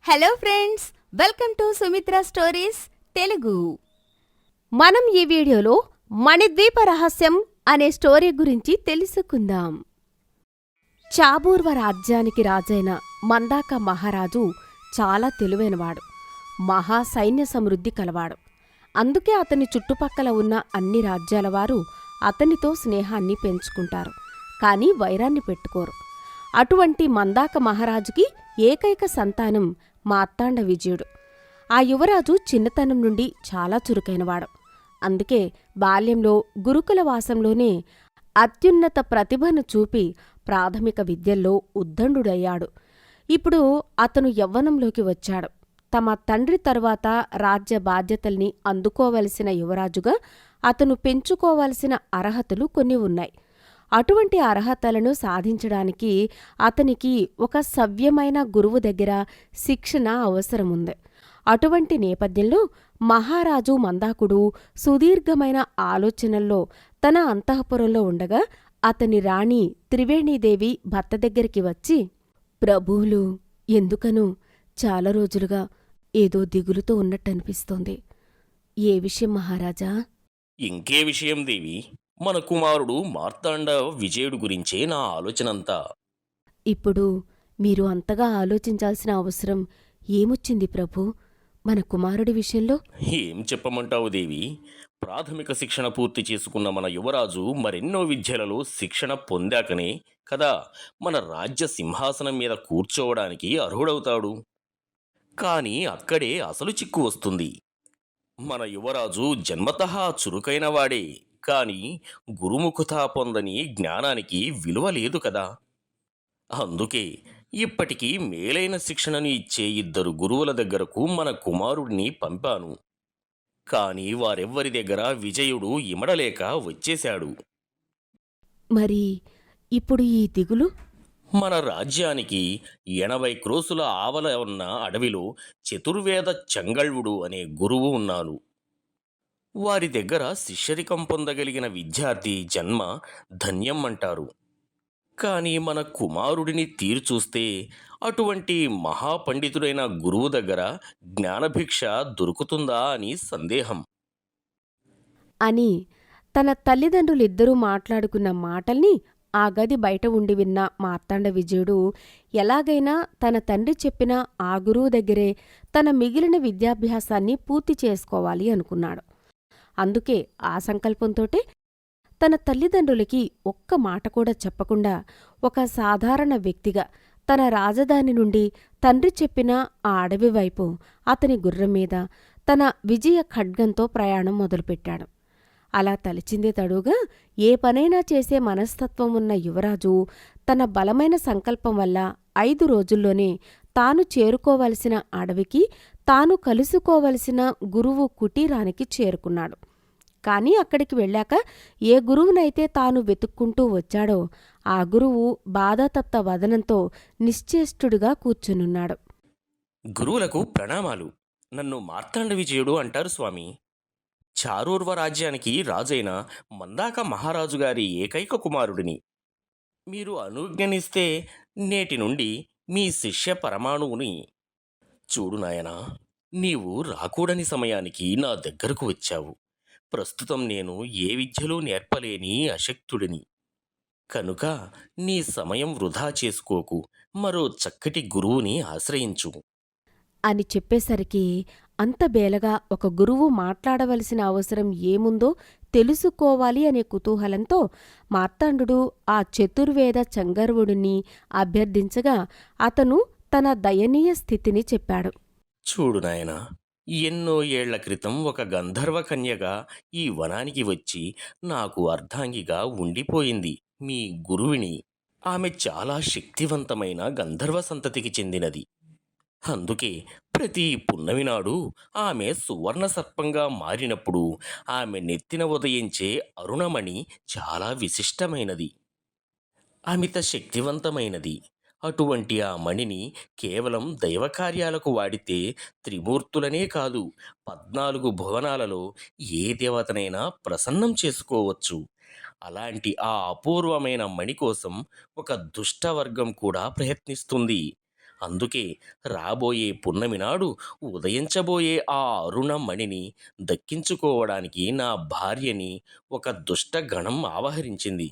Hello friends, welcome to Sumitra stories Telugu. మనం ఈ వీడియోలో మణిద్వీప రహస్యం అనే స్టోరీ గురించి తెలుసుకుందాం. చాబూర్వ రాజ్యానికి రాజైన మందాక మహారాజు చాలా తెలివైనవాడు, మహా సైన్య సమృద్ధి కలవాడు. అందుకే అతని చుట్టుపక్కల ఉన్న అన్ని రాజ్యాల వారు అతనితో స్నేహాన్ని పెంచుకుంటారు, కానీ వైరాన్ని పెట్టుకోరు. అటువంటి మందాక మహారాజుకి ఏకైక సంతానం మార్తాండ విజయుడు. ఆ యువరాజు చిన్నతనం నుండి చాలా చురుకైనవాడు. అందుకే బాల్యంలో గురుకుల వాసంలోనే అత్యున్నత ప్రతిభను చూపి ప్రాథమిక విద్యల్లో ఉద్దండుడయ్యాడు. ఇప్పుడు అతను యవ్వనంలోకి వచ్చాడు. తమ తండ్రి తరువాత రాజ్య బాధ్యతల్ని అందుకోవలసిన యువరాజుగా అతను పెంచుకోవలసిన అర్హతలు కొన్ని ఉన్నాయి. అటువంటి అర్హతలను సాధించడానికి అతనికి ఒక సవ్యమైన గురువు దగ్గర శిక్షణ అవసరముంది. అటువంటి నేపథ్యంలో మహారాజు మందాకుడు సుదీర్ఘమైన ఆలోచనల్లో తన అంతఃపురంలో ఉండగా అతని రాణి త్రివేణీదేవి భర్త దగ్గరికి వచ్చి, ప్రభువులు, ఎందుకనో చాలా రోజులుగా ఏదో దిగులుతో ఉన్నట్టనిపిస్తోంది. ఏ విషయం మహారాజా? ఇంకే విషయం దేవి, మన కుమారుడు మార్తాండ విజయుడు గురించే నా ఆలోచనంతా. ఇప్పుడు మీరు అంతగా ఆలోచించాల్సిన అవసరం ఏమొచ్చింది ప్రభూ? మన కుమారుడి విషయంలో ఏం చెప్పమంటావు దేవి? ప్రాథమిక శిక్షణ పూర్తి చేసుకున్న మన యువరాజు మరెన్నో విద్యలలో శిక్షణ పొందాకనే కదా మన రాజ్య సింహాసనం మీద కూర్చోవడానికి అర్హుడవుతాడు. కానీ అక్కడే అసలు చిక్కు వస్తుంది. మన యువరాజు జన్మతః చురుకైనవాడే, కాని గురుముఖత పొందని జ్ఞానానికి విలువ లేదు కదా. అందుకే ఇప్పటికీ మేలైన శిక్షణను ఇచ్చే 2 గురువుల దగ్గరకు మన కుమారుడిని పంపాను. కాని వారెవ్వరి దగ్గర విజయుడు ఇమడలేక వచ్చేశాడు. మరి ఇప్పుడు ఈ దిగులు? మన రాజ్యానికి 80 క్రోసుల ఆవల ఉన్న అడవిలో చతుర్వేద చంగళ్వుడు అనే గురువు ఉన్నాను. వారి దగ్గర శిష్యరికం పొందగలిగిన విద్యార్థి జన్మ ధన్యం అంటారు. కానీ మన కుమారుడిని తీరు చూస్తే అటువంటి మహాపండితుడైన గురువు దగ్గర జ్ఞానభిక్ష దొరుకుతుందా అని సందేహం. అని తన తల్లిదండ్రులిద్దరూ మాట్లాడుకున్న మాటల్ని ఆ గది బయట ఉండి విన్న మార్తాండ విజయుడు ఎలాగైనా తన తండ్రి చెప్పిన ఆ గురువు దగ్గరే తన మిగిలిన విద్యాభ్యాసాన్ని పూర్తి చేసుకోవాలి అనుకున్నాడు. అందుకే ఆ సంకల్పంతోటే తన తల్లిదండ్రులకి ఒక్క మాట కూడా చెప్పకుండా ఒక సాధారణ వ్యక్తిగా తన రాజధాని నుండి తండ్రి చెప్పిన ఆ అడవి వైపు అతని గుర్రం మీద తన విజయ ఖడ్గంతో ప్రయాణం మొదలుపెట్టాడు. అలా తలిచిందే తడుగా ఏ పనైనా చేసే మనస్తత్వం ఉన్న యువరాజు తన బలమైన సంకల్పం వల్ల 5 రోజుల్లోనే తాను చేరుకోవలసిన అడవికి, తాను కలుసుకోవలసిన గురువు కుటీరానికి చేరుకున్నాడు. కాని అక్కడికి వెళ్ళాక ఏ గురువునైతే తాను వెతుక్కుంటూ వచ్చాడో ఆ గురువు బాధాతప్త వదనంతో నిశ్చేష్టుడుగా కూర్చునున్నాడు. గురువులకు ప్రణామాలు. నన్ను మార్తాండ విజయుడు అంటారు స్వామి. చారూర్వ రాజ్యానికి రాజైన మందాక మహారాజు గారి ఏకైక కుమారుడిని. మీరు అనుజ్ఞనిస్తే నేటి నుండి మీ శిష్య పరమాణువుని. చూడు నాయనా, నీవు రాకూడని సమయానికి నా దగ్గరకు వచ్చావు. ప్రస్తుతం నేను ఏ విద్యలో నేర్పలేని అశక్తుడిని. కనుక నీ సమయం వృధా చేసుకోకు, మరో చక్కటి గురువుని ఆశ్రయించు అని చెప్పేసరికి అంత బేలగా ఒక గురువు మాట్లాడవలసిన అవసరం ఏముందో తెలుసుకోవాలి అనే కుతూహలంతో మార్తాండు ఆ చతుర్వేద చంగర్వుడిని అభ్యర్థించగా అతను తన దయనీయ స్థితిని చెప్పాడు. చూడు నాయనా, ఎన్నో ఏళ్ల క్రితం ఒక గంధర్వ కన్యగా ఈ వనానికి వచ్చి నాకు అర్ధాంగిగా ఉండిపోయింది మీ గురువిని. ఆమె చాలా శక్తివంతమైన గంధర్వ సంతతికి చెందినది. అందుకే ప్రతి పున్నమి నాడు ఆమె సువర్ణ సర్పంగా మారినప్పుడు ఆమె నెత్తిన ఉదయించే అరుణమణి చాలా విశిష్టమైనది, అమిత శక్తివంతమైనది. అటువంటి ఆ మణిని కేవలం దైవకార్యాలకు వాడితే త్రిమూర్తులనే కాదు, 14 భువనాలలో ఏ దేవతనైనా ప్రసన్నం చేసుకోవచ్చు. అలాంటి ఆ అపూర్వమైన మణి కోసం ఒక దుష్టవర్గం కూడా ప్రయత్నిస్తుంది. అందుకే రాబోయే పున్నమి నాడు ఉదయించబోయే ఆ అరుణమణిని దక్కించుకోవడానికి నా భార్యని ఒక దుష్ట గణం ఆవహరించింది.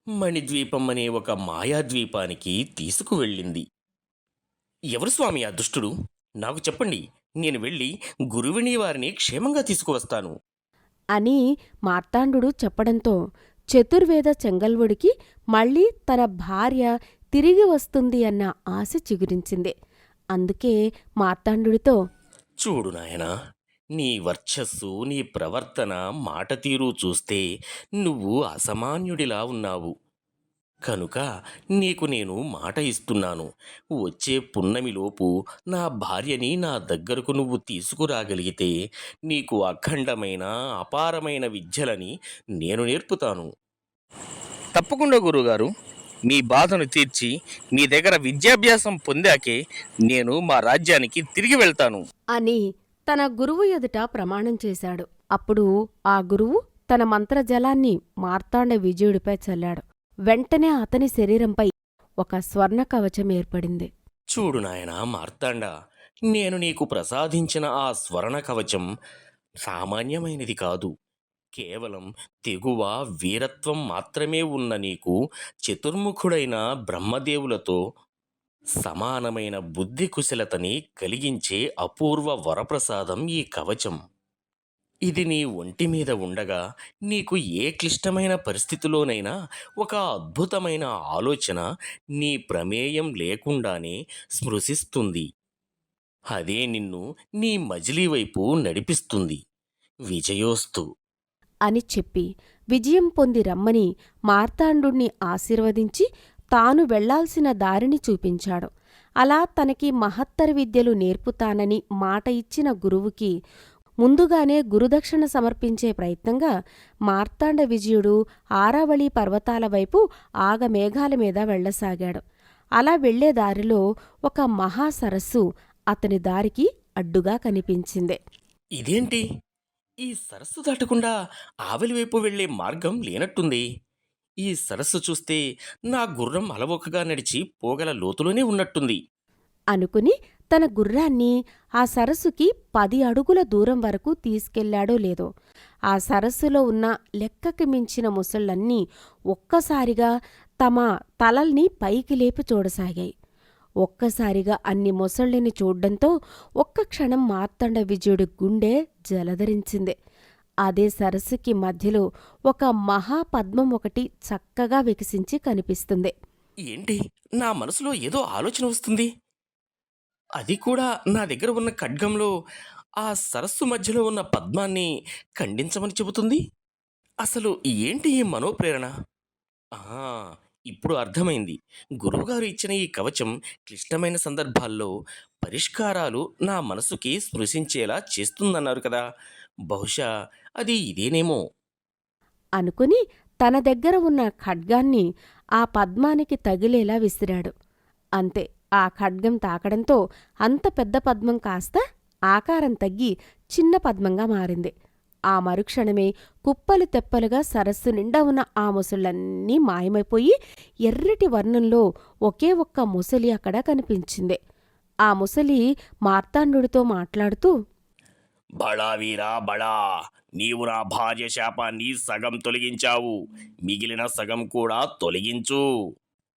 మణిద్వీపం అనే ఒక మాయాద్వీపానికి తీసుకువెళ్ళింది. ఎవరు స్వామి ఆ దుష్టుడు? నాకు చెప్పండి. నేను వెళ్ళి గురువిని వారిని క్షేమంగా తీసుకువస్తాను. అని మార్తాండు చెప్పడంతో చతుర్వేద చెంగల్వుడికి మళ్ళీ తన భార్య తిరిగి వస్తుంది అన్న ఆశ చిగురించింది. అందుకే మార్తాండుడితో, చూడు నాయనా, నీ వర్చస్సు, నీ ప్రవర్తన, మాట తీరు చూస్తే నువ్వు అసామాన్యుడిలా ఉన్నావు. కనుక నీకు నేను మాట ఇస్తున్నాను. వచ్చే పున్నమిలోపు నా భార్యని నా దగ్గరకు నువ్వు తీసుకురాగలిగితే నీకు అఖండమైన అపారమైన విద్యలని నేను నేర్పుతాను. తప్పకుండా గురుగారు. మీ బాధను తీర్చి మీ దగ్గర విద్యాభ్యాసం పొందాకే నేను మా రాజ్యానికి తిరిగి వెళ్తాను. అని తన గురువు ఎదుట ప్రమాణం చేశాడు. అప్పుడు ఆ గురువు తన మంత్రజలాన్ని మార్తాండ విజయుడిపై చల్లాడు. వెంటనే అతని శరీరంపై ఒక స్వర్ణ కవచం ఏర్పడింది. చూడు నాయనా మార్తాండ, నేను నీకు ప్రసాదించిన ఆ స్వర్ణ కవచం సామాన్యమైనది కాదు. కేవలం తెగువ, వీరత్వం మాత్రమే ఉన్న నీకు చతుర్ముఖుడైన బ్రహ్మదేవులతో సమానమైన బుద్ధి కుశలతని కలిగించే అపూర్వ వరప్రసాదం ఈ కవచం. ఇది నీ ఒంటి మీద ఉండగా నీకు ఏ క్లిష్టమైన పరిస్థితిలోనైనా ఒక అద్భుతమైన ఆలోచన నీ ప్రమేయం లేకుండానే స్పృశిస్తుంది. అదే నిన్ను నీ మజిలీ వైపు నడిపిస్తుంది. విజయోస్తు. అని చెప్పి విజయం పొంది రమ్మని మార్తాండుణ్ణి ఆశీర్వదించి తాను వెళ్లాల్సిన దారిని చూపించాడు. అలా తనకి మహత్తర విద్యలు నేర్పుతానని మాట ఇచ్చిన గురువుకి ముందుగానే గురుదక్షిణ సమర్పించే ప్రయత్నంగా మార్తాండ విజయుడు ఆరావళి పర్వతాల వైపు ఆగమేఘాల మీద వెళ్లసాగాడు. అలా వెళ్లే దారిలో ఒక మహాసరస్సు అతని దారికి అడ్డుగా కనిపించింది. ఇదేంటి? ఈ సరస్సు దాటకుండా ఆవలి వైపు వెళ్లే మార్గం లేనట్టుంది. ఈ సరస్సు చూస్తే నా గుర్రం అలవోకగా నడిచి పోగల లోతులోనే ఉన్నట్టుంది. అనుకుని తన గుర్రాన్ని ఆ సరస్సుకి 10 అడుగుల దూరం వరకు తీసుకెళ్లాడో లేదో ఆ సరస్సులో ఉన్న లెక్కకి మించిన మొసళ్ళన్నీ ఒక్కసారిగా తమ తలల్ని పైకి లేపి చూడసాగాయి. ఒక్కసారిగా అన్ని మొసళ్ళని చూడ్డంతో ఒక్క క్షణం మార్తాండ విజయుడి గుండె జలధరించింది. అదే సరస్సుకి మధ్యలో ఒక మహాపద్మం ఒకటి చక్కగా వికసించి కనిపిస్తుంది. ఏంటి? నా మనసులో ఏదో ఆలోచన వస్తుంది. అది కూడా నా దగ్గర ఉన్న ఖడ్గంలో ఆ సరస్సు మధ్యలో ఉన్న పద్మాన్ని ఖండించమని చెబుతుంది. అసలు ఏంటి ఈ మనోప్రేరణ? ఆహా! ఇప్పుడు అర్థమైంది. గురువుగారు ఇచ్చిన ఈ కవచం క్లిష్టమైన సందర్భాల్లో పరిష్కారాలు నా మనసుకి స్పృశించేలా చేస్తుందన్నారు కదా! బహుశా అది ఇదేనేమో! అనుకుని తన దగ్గర ఉన్న ఖడ్గాన్ని ఆ పద్మానికి తగిలేలా విసిరాడు. అంతే, ఆ ఖడ్గం తాకడంతో అంత పెద్ద పద్మం కాస్త ఆకారం తగ్గి చిన్న పద్మంగా మారింది. ఆ మరుక్షణమే కుప్పలు తెప్పలుగా సరస్సు నిండా ఉన్న ఆ మొసళ్ళన్నీ మాయమైపోయి ఎర్రటి వర్ణంలో ఒకే ఒక్క మొసలి అక్కడ కనిపించింది. ఆ మొసలి మార్తాండుడితో మాట్లాడుతూ, బళా వీరా బళా! నీవు నా భార్య శాపాన్ని సగం తొలగించావు. మిగిలిన సగం కూడా తొలగించు.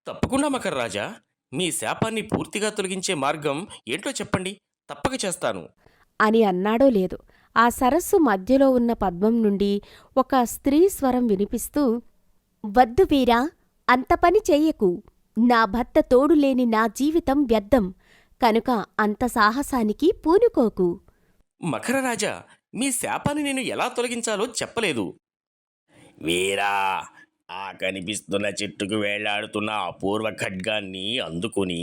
తప్పకుండా మకర్రాజా. మీ శాపాన్ని పూర్తిగా తొలగించే మార్గం ఏంటో చెప్పండి. తప్పక చేస్తాను. అని అన్నాడో లేదు, ఆ సరస్సు మధ్యలో ఉన్న పద్మం నుండి ఒక స్త్రీ స్వరం వినిపిస్తూ, వద్దు వీరా, అంత పని చెయ్యకు. నా భర్త తోడులేని నా జీవితం వ్యర్థం. కనుక అంత సాహసానికి పూనుకోకు. మకరరాజా, మీ శాపాన్ని నేను ఎలా తొలగించాలో చెప్పలేదు. వీరా, ఆ కనిపిస్తున్న చెట్టుకు వేలాడుతున్న అపూర్వ ఖడ్గాన్ని అందుకుని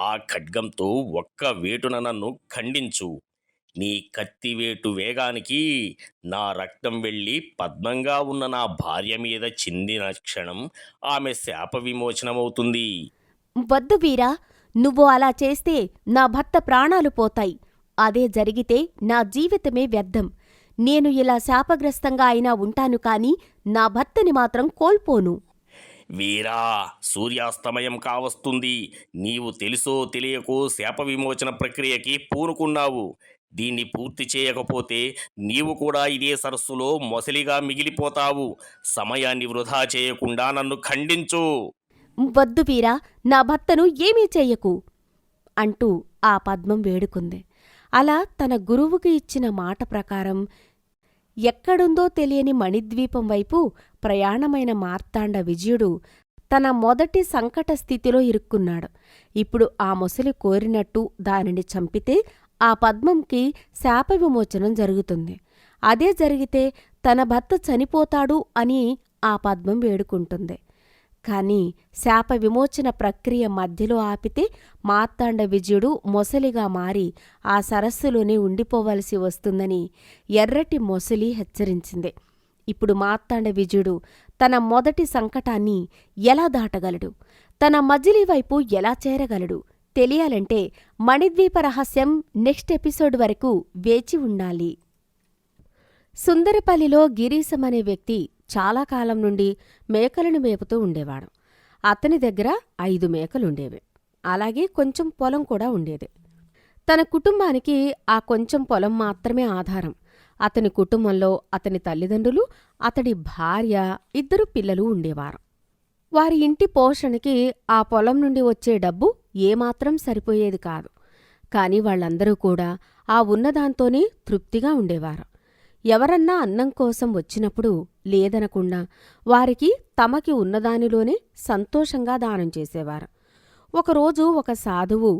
ఆ ఖడ్గంతో ఒక్క వేటున నన్ను ఖండించు. నీ కత్తివేటు వేగానికి నా రక్తం వెళ్ళి పద్మంగా ఉన్న నా భార్య మీద చిందిన క్షణం ఆమె శాప విమోచనమవుతుంది. వద్దు వీరా, నువ్వు అలా చేస్తే నా భర్త ప్రాణాలు పోతాయి. అదే జరిగితే నా జీవితమే వ్యర్థం. నేను ఇలా శాపగ్రస్తంగా అయినా ఉంటాను కాని నా భర్తని మాత్రం కోల్పోను. వీరా, సూర్యాస్తమయం కావస్తుంది. నీవు తెలుసో తెలియకో శాప విమోచన ప్రక్రియకి పూనుకున్నావు. దీన్ని పూర్తి చేయకపోతే నీవు కూడా ఇదే సరస్సులో మొసలిగా మిగిలిపోతావు. సమయాన్ని వృధా చేయకుండా నన్ను ఖండించు. వద్దు వీరా, నా భర్తను ఏమీ చెయ్యకు అంటూ ఆ పద్మం వేడుకుంది. అలా తన గురువుకి ఇచ్చిన మాట ప్రకారం ఎక్కడుందో తెలియని మణిద్వీపం వైపు ప్రయాణమైన మార్తాండ విజయుడు తన మొదటి సంకట స్థితిలో ఇరుక్కున్నాడు. ఇప్పుడు ఆ మొసలి కోరినట్టు దానిని చంపితే ఆ పద్మంకి శాప విమోచనం జరుగుతుంది. అదే జరిగితే తన భర్త చనిపోతాడు అని ఆ పద్మం వేడుకుంటుంది. కాని శాప విమోచన ప్రక్రియ మధ్యలో ఆపితే మార్తాండ విజయుడు మొసలిగా మారి ఆ సరస్సులోనే ఉండిపోవలసి వస్తుందని ఎర్రటి మొసలి హెచ్చరించింది. ఇప్పుడు మార్తాండ విజయుడు తన మొదటి సంకటాన్ని ఎలా దాటగలడు? తన మజిలీ వైపు ఎలా చేరగలడు? తెలియాలంటే మణిద్వీప రహస్యం నెక్స్ట్ ఎపిసోడ్ వరకు వేచి ఉండాలి. సుందరపల్లిలో గిరీశం అనే వ్యక్తి చాలా కాలం నుండి మేకలను మేపుతూ ఉండేవాడు. అతని దగ్గర 5 మేకలుండేవి. అలాగే కొంచెం పొలం కూడా ఉండేది. తన కుటుంబానికి ఆ కొంచెం పొలం మాత్రమే ఆధారం. అతని కుటుంబంలో అతని తల్లిదండ్రులు, అతడి భార్య, 2 పిల్లలు ఉండేవారు. వారి ఇంటి పోషణకి ఆ పొలం నుండి వచ్చే డబ్బు ఏమాత్రం సరిపోయేది కాదు. కాని వాళ్లందరూ కూడా ఆ ఉన్నదాంతోనే తృప్తిగా ఉండేవారు. ఎవరన్నా అన్నం కోసం వచ్చినప్పుడు లేదనకుండా వారికి తమకి ఉన్నదానిలోనే సంతోషంగా దానం చేసేవారు. ఒకరోజు ఒక సాధువు,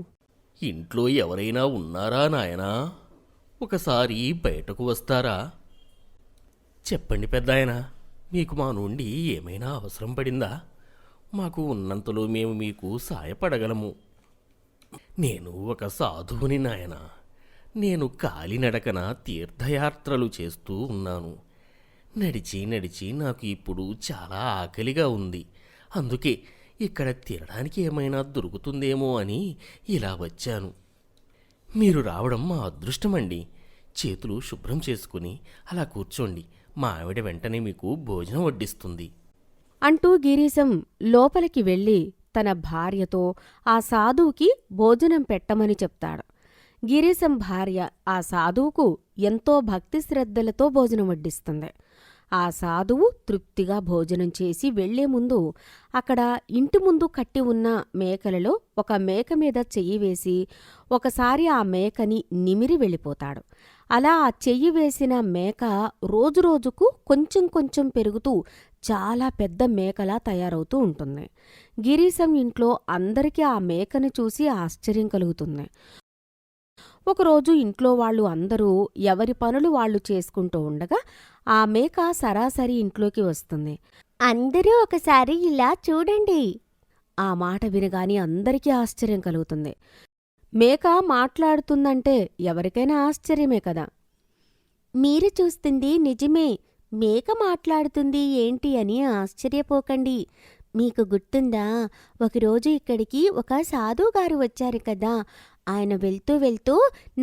ఇంట్లో ఎవరైనా ఉన్నారా నాయనా? ఒకసారి బయటకు వస్తారా? చెప్పండి పెద్దాయనా, మీకు మా నుండి ఏమైనా అవసరం పడిందా? మాకు ఉన్నంతలో మేము మీకు సాయపడగలము. నేను ఒక సాధువుని నాయనా. నేను కాలినడకన తీర్థయాత్రలు చేస్తూ ఉన్నాను. నడిచి నడిచి నాకు ఇప్పుడు చాలా ఆకలిగా ఉంది. అందుకే ఇక్కడ తినడానికి ఏమైనా దొరుకుతుందేమో అని ఇలా వచ్చాను. మీరు రావడం మా అదృష్టమండి. చేతులు శుభ్రం చేసుకుని అలా కూర్చోండి. మా ఆవిడ వెంటనే మీకు భోజనం వడ్డిస్తుంది అంటూ గిరీశం లోపలికి వెళ్ళి తన భార్యతో ఆ సాధువుకి భోజనం పెట్టమని చెప్తాడు. గిరీశం భార్య ఆ సాధువుకు ఎంతో భక్తి శ్రద్ధలతో భోజనం వడ్డిస్తుంది. ఆ సాధువు తృప్తిగా భోజనం చేసి వెళ్లే ముందు అక్కడ ఇంటి ముందు కట్టి ఉన్న మేకలలో ఒక మేక మీద చెయ్యి వేసి ఒకసారి ఆ మేకని నిమిరి వెళ్ళిపోతాడు. అలా ఆ చెయ్యి వేసిన మేక రోజురోజుకు కొంచెం కొంచెం పెరుగుతూ చాలా పెద్ద మేకలా తయారవుతూ ఉంటుంది. గిరీశం ఇంట్లో అందరికీ ఆ మేకని చూసి ఆశ్చర్యం కలుగుతుంది. ఒకరోజు ఇంట్లో వాళ్ళు అందరూ ఎవరి పనులు వాళ్ళు చేసుకుంటూ ఉండగా ఆ మేక సరాసరి ఇంట్లోకి వస్తుంది. అందరూ ఒకసారి ఇలా చూడండి. ఆ మాట వినగాని అందరికీ ఆశ్చర్యం కలుగుతుంది. మేక మాట్లాడుతుందంటే ఎవరికైనా ఆశ్చర్యమే కదా. మీరు చూస్తుంది నిజమే, మేక మాట్లాడుతుంది ఏంటి అని ఆశ్చర్యపోకండి. మీకు గుర్తుందా, ఒకరోజు ఇక్కడికి ఒక సాధుగారు వచ్చారు కదా. ఆయన వెళ్తూ వెళ్తూ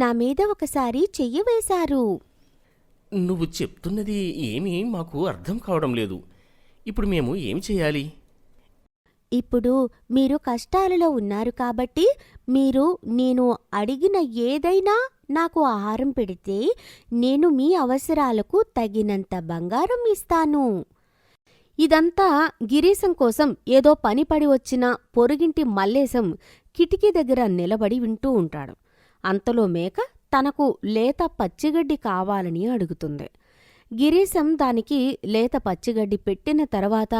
నా మీద ఒకసారి చెయ్యి వేశారు. నువ్వు చెప్తున్నది ఏమీ మాకు అర్థం కావడం లేదు. ఇప్పుడు మేము ఏం చేయాలి? ఇప్పుడు మీరు కష్టాలలో ఉన్నారు కాబట్టి నేను అడిగిన ఏదైనా నాకు ఆహారం పెడితే నేను మీ అవసరాలకు తగినంత బంగారం ఇస్తాను. ఇదంతా గిరీశం కోసం ఏదో పనిపడి వచ్చిన పొరుగింటి మల్లేశం కిటికీ దగ్గర నిలబడి వింటూ ఉంటాడు. అంతలో మేక తనకు లేత పచ్చిగడ్డి కావాలని అడుగుతుంది. గిరీశం దానికి లేత పచ్చిగడ్డి పెట్టిన తర్వాత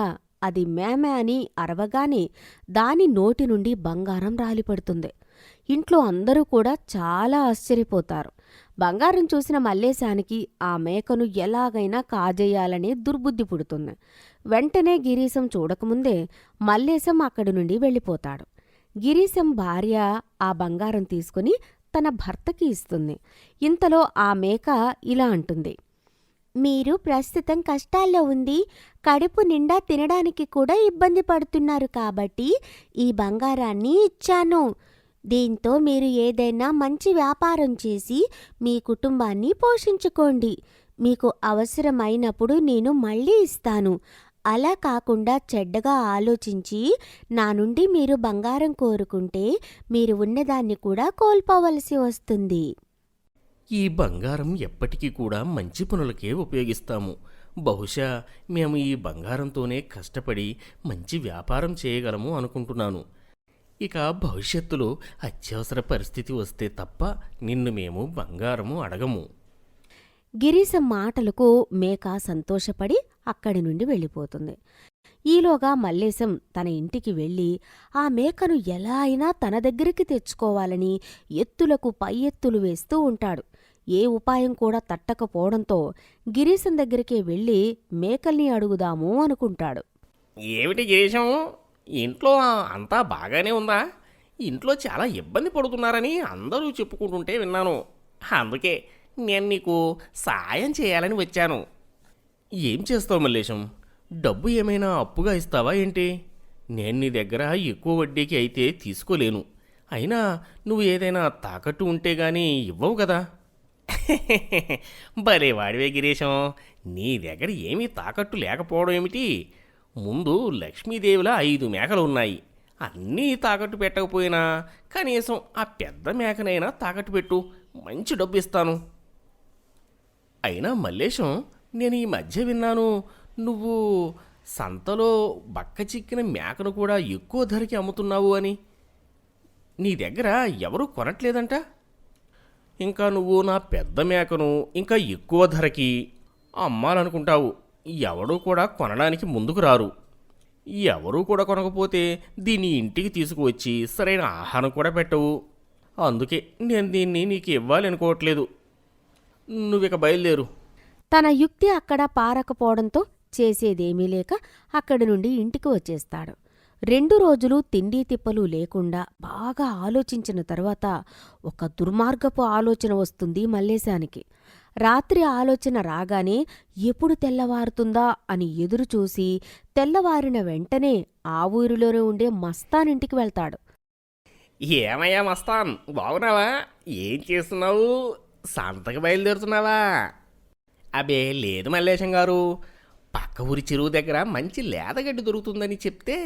అది మేమే అని అరవగానే దాని నోటి నుండి బంగారం రాలిపడుతుంది. ఇంట్లో అందరూ కూడా చాలా ఆశ్చర్యపోతారు. బంగారం చూసిన మల్లేశానికి ఆ మేకను ఎలాగైనా కాజేయాలనే దుర్బుద్ధి పుడుతుంది. వెంటనే గిరీశం చూడకముందే మల్లేశం అక్కడి నుండి వెళ్ళిపోతాడు. గిరీశం భార్య ఆ బంగారం తీసుకుని తన భర్తకి ఇస్తుంది. ఇంతలో ఆ మేక ఇలా అంటుంది, మీరు ప్రస్తుతం కష్టాల్లో ఉంది, కడుపు నిండా తినడానికి కూడా ఇబ్బంది పడుతున్నారు కాబట్టి ఈ బంగారాన్ని ఇచ్చాను. దీంతో మీరు ఏదైనా మంచి వ్యాపారం చేసి మీ కుటుంబాన్ని పోషించుకోండి. మీకు అవసరమైనప్పుడు నేను మళ్ళీ ఇస్తాను. అలా కాకుండా చెడ్డగా ఆలోచించి నా నుండి మీరు బంగారం కోరుకుంటే మీరు ఉన్నదాన్ని కూడా కోల్పోవలసి వస్తుంది. ఈ బంగారం ఎప్పటికీ కూడా మంచి పనులకే ఉపయోగిస్తాము. బహుశా మేము ఈ బంగారంతోనే కష్టపడి మంచి వ్యాపారం చేయగలము అనుకుంటున్నాను. ఇక భవిష్యత్తులో అత్యవసర పరిస్థితి వస్తే తప్ప నిన్ను మేము బంగారము అడగము. గిరీశం మాటలకు మేక సంతోషపడి అక్కడి నుండి వెళ్ళిపోతుంది. ఈలోగా మల్లేశం తన ఇంటికి వెళ్ళి ఆ మేకను ఎలా అయినా తన దగ్గరికి తెచ్చుకోవాలని ఎత్తులకు పై ఎత్తులు వేస్తూ ఉంటాడు. ఏ ఉపాయం కూడా తట్టకపోవడంతో గిరీశం దగ్గరికే వెళ్ళి మేకల్ని అడుగుదాము అనుకుంటాడు. ఏమిటి గిరీశం, ఇంట్లో అంతా బాగానే ఉందా? ఇంట్లో చాలా ఇబ్బంది పడుతున్నారని అందరూ చెప్పుకుంటుంటే విన్నాను. అందుకే నేను నీకు సాయం చేయాలని వచ్చాను. ఏం చేస్తావు మల్లేశం? డబ్బు ఏమైనా అప్పుగా ఇస్తావా ఏంటి? నేను నీ దగ్గర ఎక్కువ వడ్డీకి అయితే తీసుకోలేను. అయినా నువ్వు ఏదైనా తాకట్టు ఉంటే గానీ ఇవ్వవు కదా. భలే వాడివే గిరీశం, నీ దగ్గర ఏమీ తాకట్టు లేకపోవడం ఏమిటి? ముందు లక్ష్మీదేవిలా 5 మేకలు ఉన్నాయి. అన్నీ తాకట్టు పెట్టకపోయినా కనీసం ఆ పెద్ద మేకనైనా తాకట్టు పెట్టు, మంచి డబ్బు ఇస్తాను. అయినా మల్లేశం, నేను ఈ మధ్య విన్నాను, నువ్వు సంతలో బక్క చిక్కిన మేకను కూడా ఎక్కువ ధరకి అమ్ముతున్నావు అని. నీ దగ్గర ఎవరూ కొనట్లేదంట. ఇంకా నువ్వు నా పెద్ద మేకను ఇంకా ఎక్కువ ధరకి అమ్మాలనుకుంటావు. ఎవడూ కూడా కొనడానికి ముందుకు రారు. ఎవరూ కూడా కొనకపోతే దీన్ని ఇంటికి తీసుకువచ్చి సరైన ఆహారం కూడా పెట్టవు. అందుకే నేను దీన్ని నీకు ఇవ్వాలనుకోవట్లేదు. నువ్విక బయలుదేరు. తన యుక్తి అక్కడ పారకపోవడంతో చేసేదేమీ లేక అక్కడి నుండి ఇంటికి వచ్చేస్తాడు. 2 రోజులు తిండి తిప్పలు లేకుండా బాగా ఆలోచించిన తరువాత ఒక దుర్మార్గపు ఆలోచన వస్తుంది మల్లేశానికి. రాత్రి ఆలోచన రాగానే ఎప్పుడు తెల్లవారుతుందా అని ఎదురుచూసి తెల్లవారిన వెంటనే ఆ ఊరిలోనే ఉండే మస్తానింటికి వెళ్తాడు. ఏమయ్యా మస్తాన్, బాగున్నావా? ఏం చేస్తున్నావు? సంతకి బయలుదేరుతున్నావా? అబే లేదు మల్లేశం గారు, పక్క ఊరి చెరువు దగ్గర మంచి లేదగడ్డి దొరుకుతుందని చెప్తే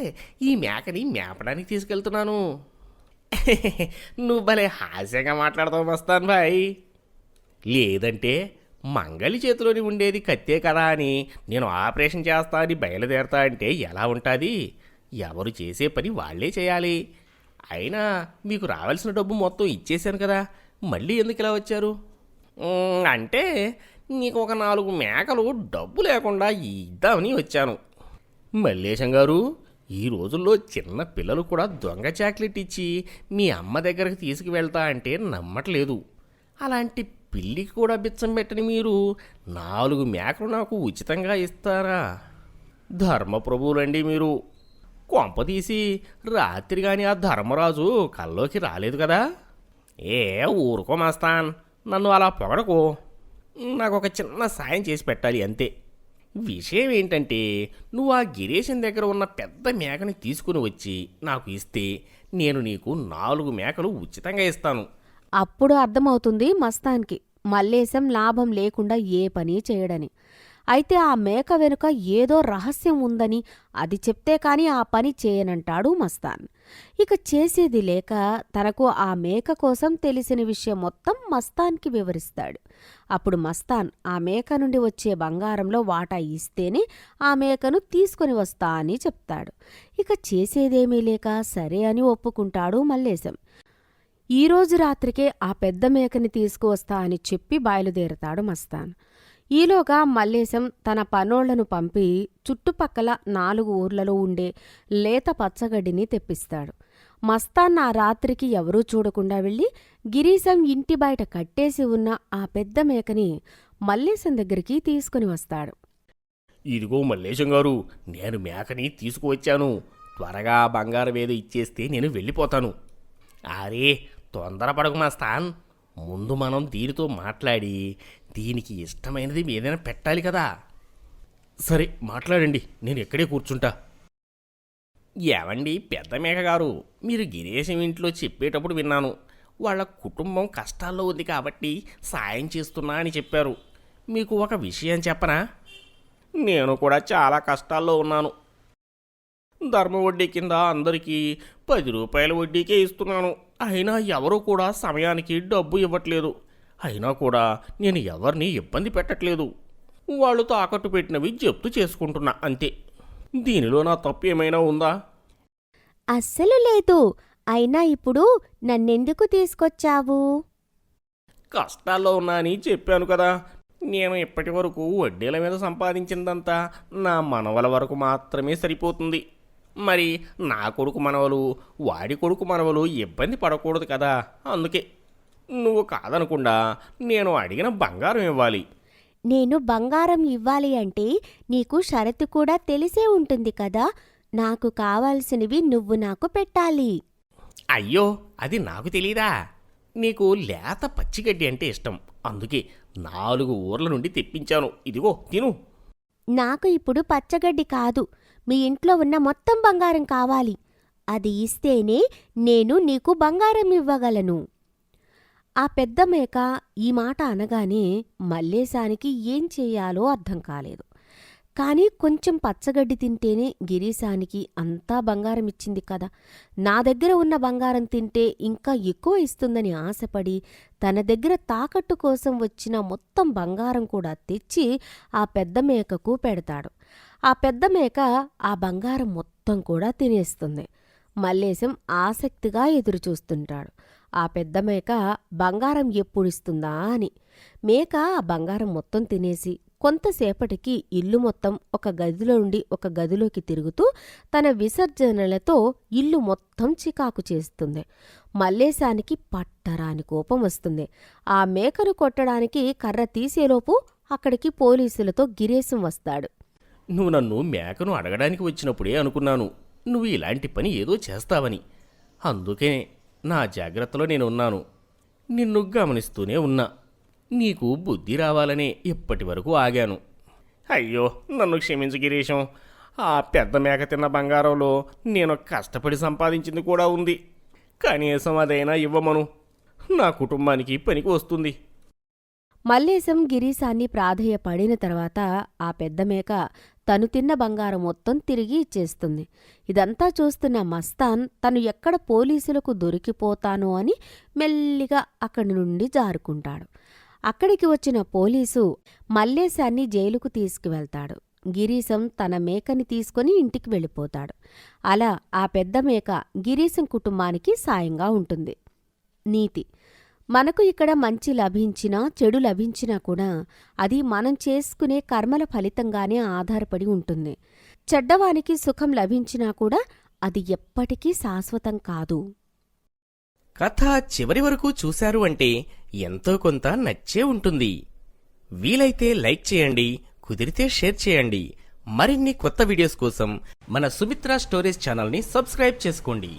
ఈ మేకని మేపడానికి తీసుకెళ్తున్నాను. నువ్వు భలే హాస్యంగా మాట్లాడతావు మస్తాన్ భాయ్. లేదంటే మంగలి చేతిలోని ఉండేది కత్తే కదా అని నేను ఆపరేషన్ చేస్తా అని బయలుదేరతా అంటే ఎలా ఉంటుంది? ఎవరు చేసే పని వాళ్లే చేయాలి. అయినా మీకు రావాల్సిన డబ్బు మొత్తం ఇచ్చేశాను కదా, మళ్ళీ ఎందుకు ఇలా వచ్చారు? అంటే నీకు ఒక 4 మేకలు డబ్బు లేకుండా ఇద్దామని వచ్చాను. మల్లేశం గారు, ఈ రోజుల్లో చిన్న పిల్లలు కూడా దొంగ చాక్లెట్ ఇచ్చి మీ అమ్మ దగ్గరకు తీసుకువెళ్తా అంటే నమ్మట్లేదు. అలాంటి పిల్లికి కూడా బిచ్చం పెట్టని మీరు 4 మేకలు నాకు ఉచితంగా ఇస్తారా? ధర్మప్రభువులండి మీరు. కొంపదీసి రాత్రి కానీ ఆ ధర్మరాజు కల్లోకి రాలేదు కదా? ఏ ఊరుకో మస్తాన్, నన్ను అలా పొగడకో. నాకు ఒక చిన్న సాయం చేసి పెట్టాలి అంతే. విషయం ఏంటంటే, నువ్వు ఆ గిరీశం దగ్గర ఉన్న పెద్ద మేకని తీసుకుని వచ్చి నాకు ఇస్తే నేను నీకు 4 మేకలు ఉచితంగా ఇస్తాను. అప్పుడు అర్థమవుతుంది మస్తాన్కి మల్లేశం లాభం లేకుండా ఏ పని చేయడని. అయితే ఆ మేక వెనుక ఏదో రహస్యం ఉందని అది చెప్తే కాని ఆ పని చేయనంటాడు మస్తాన్. ఇక చేసేది లేక తనకు ఆ మేక కోసం తెలిసిన విషయం మొత్తం మస్తాన్కి వివరిస్తాడు. అప్పుడు మస్తాన్ ఆ మేక నుండి వచ్చే బంగారంలో వాటా ఇస్తేనే ఆ మేకను తీసుకుని వస్తా అని చెప్తాడు. ఇక చేసేదేమీ లేక సరే అని ఒప్పుకుంటాడు మల్లేశం. ఈరోజు రాత్రికే ఆ పెద్ద మేకని తీసుకువస్తా అని చెప్పి బయలుదేరతాడు మస్తాన్. ఈలోగా మల్లేశం తన పనోళ్లను పంపి చుట్టుపక్కల 4 ఊర్లలో ఉండే లేత పచ్చగడ్డిని తెప్పిస్తాడు. మస్తాన్ ఆ రాత్రికి ఎవరూ చూడకుండా వెళ్ళి గిరీశం ఇంటి బయట కట్టేసి ఉన్న ఆ పెద్ద మేకని మల్లేశం దగ్గరికి తీసుకుని వస్తాడు. ఇదిగో మల్లేశం గారు, నేను మేకని తీసుకువచ్చాను. త్వరగా బంగారం ఏదో ఇచ్చేస్తే నేను వెళ్ళిపోతాను. అరే తొందరపడకు మస్తాన్, ముందు మనం దీనితో మాట్లాడి దీనికి ఇష్టమైనది ఏదైనా పెట్టాలి కదా. సరే మాట్లాడండి, నేను ఎక్కడే కూర్చుంటా. ఏవండి పెద్ద మేక గారు, మీరు గిరీశం ఇంట్లో చెప్పేటప్పుడు విన్నాను. వాళ్ళ కుటుంబం కష్టాల్లో ఉంది కాబట్టి సాయం చేస్తున్నా అని చెప్పారు. మీకు ఒక విషయం చెప్పనా? నేను కూడా చాలా కష్టాల్లో ఉన్నాను. ధర్మ వడ్డీ కింద అందరికీ 10 రూపాయల వడ్డీకే ఇస్తున్నాను. అయినా ఎవరూ కూడా సమయానికి డబ్బు ఇవ్వట్లేదు. అయినా కూడా నేను ఎవరిని ఇబ్బంది పెట్టట్లేదు. వాళ్ళు తాకట్టు పెట్టినవి జప్తు చేసుకుంటున్నా అంతే. దీనిలో నా తప్పు ఏమైనా ఉందా? అస్సలు లేదు. అయినా ఇప్పుడు నన్నెందుకు తీసుకొచ్చావు? కష్టాల్లో ఉన్నా అని చెప్పాను కదా. నేను ఇప్పటి వరకు వడ్డీల మీద సంపాదించిందంతా నా మనవల వరకు మాత్రమే సరిపోతుంది. మరి నా కొడుకు మనవలు, వాడి కొడుకు మనవలు ఇబ్బంది పడకూడదు కదా. అందుకే నువ్వు కాదనకుండా నేను అడిగిన బంగారం ఇవ్వాలి. నేను బంగారం ఇవ్వాలి అంటే నీకు షరతు కూడా తెలిసే ఉంటుంది కదా. నాకు కావాల్సినవి నువ్వు నాకు పెట్టాలి. అయ్యో, అది నాకు తెలీదా? నీకు లేత పచ్చిగడ్డి అంటే ఇష్టం. అందుకే 4 ఊర్ల నుండి తెప్పించాను. ఇదిగో తిను. నాకు ఇప్పుడు పచ్చగడ్డి కాదు, మీ ఇంట్లో ఉన్న మొత్తం బంగారం కావాలి. అది ఇస్తేనే నేను నీకు బంగారం ఇవ్వగలను. ఆ పెద్ద మేక ఈ మాట అనగానే మల్లేశానికి ఏం చెయ్యాలో అర్థం కాలేదు. కాని కొంచెం పచ్చగడ్డి తింటేనే గిరీశానికి అంతా బంగారం ఇచ్చింది కదా. నా దగ్గర ఉన్న బంగారం తింటే ఇంకా ఎక్కువ ఇస్తుందని ఆశపడి తన దగ్గర తాకట్టు కోసం వచ్చిన మొత్తం బంగారం కూడా తెచ్చి ఆ పెద్ద మేకకు పెడతాడు. ఆ పెద్ద మేక ఆ బంగారం మొత్తం కూడా తినేస్తుంది. మల్లేశం ఆసక్తిగా ఎదురుచూస్తుంటాడు ఆ పెద్ద మేక బంగారం ఎప్పుడిస్తుందా అని. మేక ఆ బంగారం మొత్తం తినేసి కొంతసేపటికి ఇల్లు మొత్తం ఒక గదిలో నుండి ఒక గదిలోకి తిరుగుతూ తన విసర్జనలతో ఇల్లు మొత్తం చికాకు చేస్తుంది. మల్లేశానికి పట్టరాని కోపం వస్తుంది. ఆ మేకను కొట్టడానికి కర్ర తీసేలోపు అక్కడికి పోలీసులతో గిరీశం వస్తాడు. నువ్వు నన్ను మేకను అడగడానికి వచ్చినప్పుడే అనుకున్నాను నువ్వు ఇలాంటి పని ఏదో చేస్తావని. అందుకే నా జాగ్రత్తలో నేనున్నాను. నిన్ను గమనిస్తూనే ఉన్నా. నీకు బుద్ధి రావాలనే ఇప్పటి వరకు ఆగాను. అయ్యో, నన్ను క్షమించు గిరీశం. ఆ పెద్ద మేక తిన్న బంగారంలో నేను కష్టపడి సంపాదించింది కూడా ఉంది. కనీసం అదైనా ఇవ్వమను. నా కుటుంబానికి పనికి వస్తుంది. మల్లేశం గిరీశాన్ని ప్రాధేయపడిన తర్వాత ఆ పెద్ద మేక తను తిన్న బంగారం మొత్తం తిరిగి ఇచ్చేస్తుంది. ఇదంతా చూస్తున్న మస్తాన్ తను ఎక్కడ పోలీసులకు దొరికిపోతానో అని మెల్లిగా అక్కడి నుండి జారుకుంటాడు. అక్కడికి వచ్చిన పోలీసు మల్లేశాన్ని జైలుకు తీసుకువెళ్తాడు. గిరీశం తన మేకని తీసుకుని ఇంటికి వెళ్ళిపోతాడు. అలా ఆ పెద్ద మేక గిరీశం కుటుంబానికి సాయంగా ఉంటుంది. నీతి: మనకు ఇక్కడ మంచి లభించినా చెడు లభించినా కూడా అది మనం చేసుకునే కర్మల ఫలితంగానే ఆధారపడి ఉంటుంది. చెడ్డవానికి సుఖం లభించినా కూడా అది ఎప్పటికీ శాశ్వతం కాదు. కథ చివరి వరకు చూశారు అంటే ఎంతో కొంత నచ్చే ఉంటుంది. వీలైతే లైక్ చేయండి, కుదిరితే షేర్ చేయండి. మరిన్ని కొత్త వీడియోస్ కోసం మన సుమిత్ర స్టోరీస్ ఛానల్ని సబ్స్క్రైబ్ చేసుకోండి.